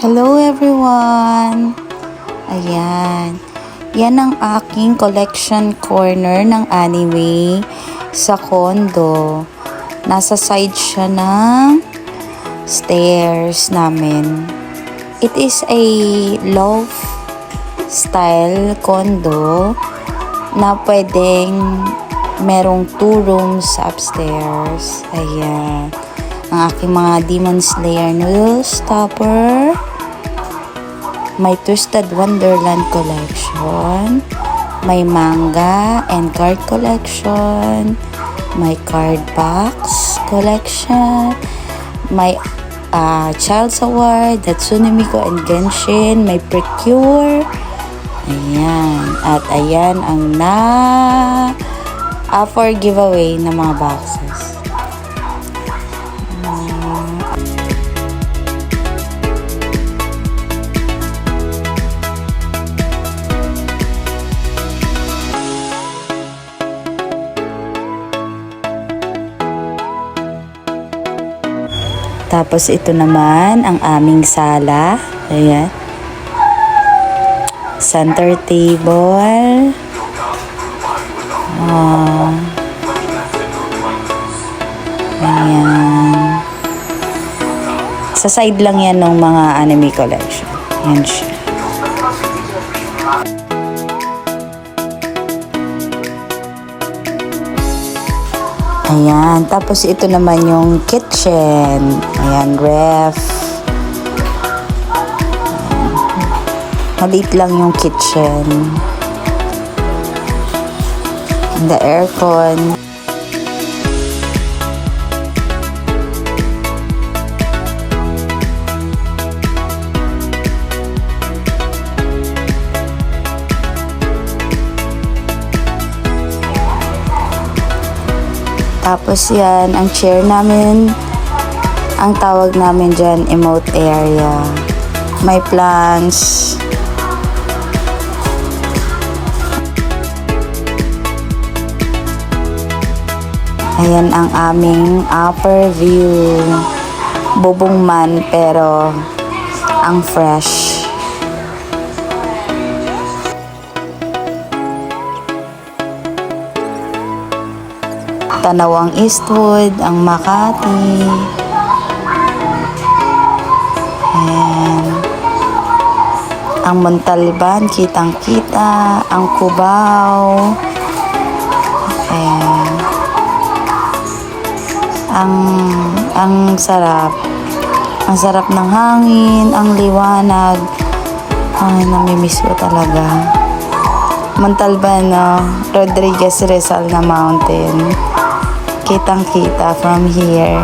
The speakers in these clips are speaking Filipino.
Hello everyone! Ayan. Yan ang aking collection corner ng anime sa condo. Nasa side siya ng stairs namin. It is a loft style condo na pwedeng merong 2 rooms upstairs. Ayan. Ang aking mga Demon Slayer noodle stopper. May Twisted Wonderland collection. May manga and card collection. May card box collection. May Child's Award, Hatsune Miku and Genshin. May Precure. Ayan. At ayan ang for giveaway na mga boxes. Tapos ito naman ang aming sala. Ayan. Center table. Ayan. Sa side lang yan ng mga anime collection. Ayan siya. Ayan. Tapos ito naman yung kitchen. Ayan, ref. Maliit lang yung kitchen. And the aircon. Tapos yan, ang chair namin, ang tawag namin dyan, emote area. May plants. Ayan ang aming upper view. Bubong man, pero ang fresh. Tanawang Eastwood, ang Makati. Ayan. Ang Montalban, kitang-kita. Ang Cubao. Ayan. Ang sarap. Ang sarap ng hangin, ang liwanag. Ay, namimiss ko talaga. Montalban, Rodriguez Rizal na mountain. Kitang-kita from here.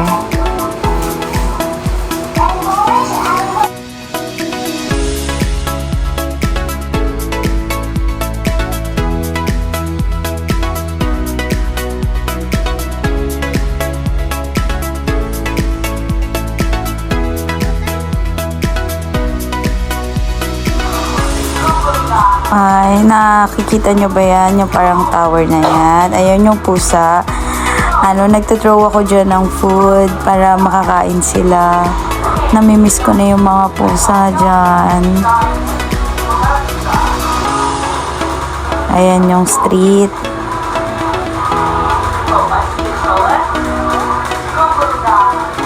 Ay, nakikita nyo ba yan? Yung parang tower na yan. Ayan yung pusa. Nagtadraw ako dyan ng food para makakain sila. Namimiss ko na yung mga pusa dyan. Ayan yung street.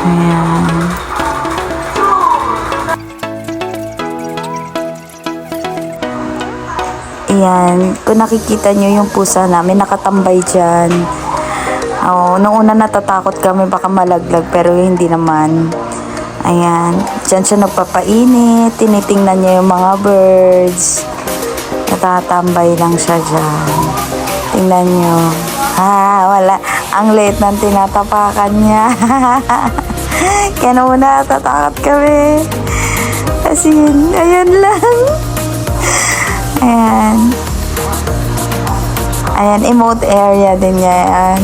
Ayan. Ayan. Kung nakikita nyo yung pusa namin, nakatambay dyan. Noong una natatakot kami baka malaglag pero hindi naman. Ayan. Diyan siya nagpapainit. Tinitingnan niya yung mga birds. Natatambay lang siya dyan. Tingnan nyo. Wala. Ang late ng tinatapakan niya. Kaya noong una natatakot kami. Kasi ayan lang. Ayan. Ayan, emote area din niya yan.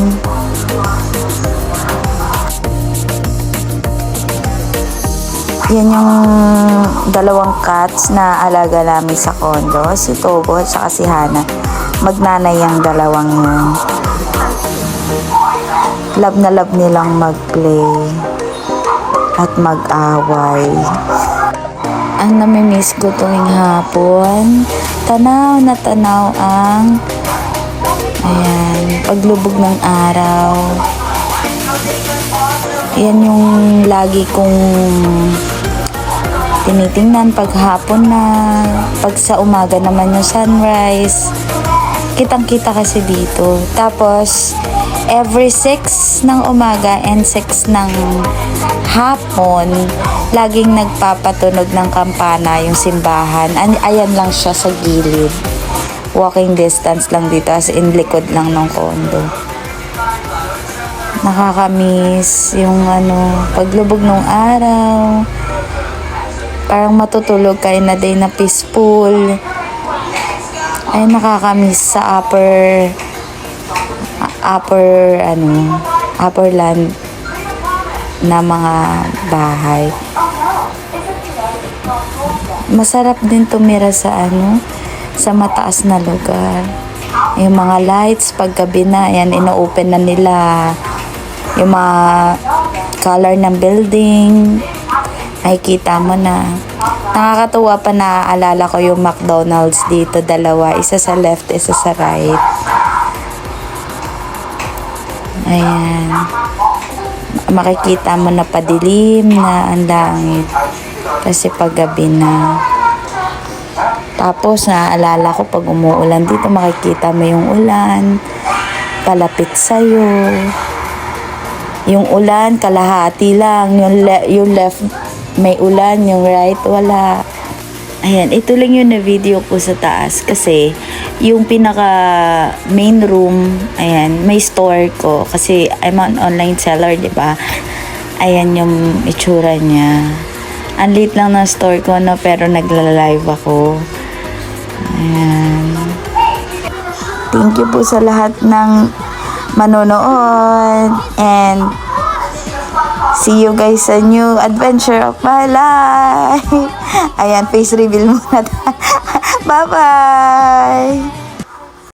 Yan yung dalawang cats na alaga namin sa condo. Si Tobo at saka si Hana. Magnanay ang dalawang yun. Love na love nilang mag-play at mag-away. ang namimiss ko tuwing hapon. Tanaw na tanaw ang paglubog ng araw. Yan yung lagi kong tinitingnan pag hapon na. Pag sa umaga naman yung sunrise. Kitang-kita kasi dito. Tapos, every 6 ng umaga and 6 ng hapon, laging nagpapatunog ng kampana yung simbahan. Ayan lang siya sa gilid. Walking distance lang dito, as in likod lang ng condo. Nakakamiss yung paglubog ng araw. Parang matutulog kayo na day na peaceful. Ay nakakamiss sa upper land na mga bahay. Masarap din tumira sa sa mataas na lugar. Yung mga lights paggabi na, yan ino-open na nila. Yung mga color ng building, nakikita mo na. Nakakatuwa pa, naaalala ko yung McDonald's dito, dalawa. Isa sa left, isa sa right. Ayan. Makikita mo na padilim na ang langit. Kasi paggabi na. Tapos, naaalala ko pag umuulan dito, makikita mo yung ulan. Palapit sa'yo. Yung ulan, kalahati lang. Yung left, may ulan. Yung right, wala. Ayan, ito lang yung na-video ko sa taas. Kasi, yung pinaka main room, ayan, may store ko. Kasi, I'm an online seller, diba? Ayan yung itsura niya. Ang liit lang ng store ko, pero nagla-live ako. Ayan. Thank you po sa lahat ng manonood. And see you guys sa new adventure of my life. Ayan, face reveal muna. Bye-bye!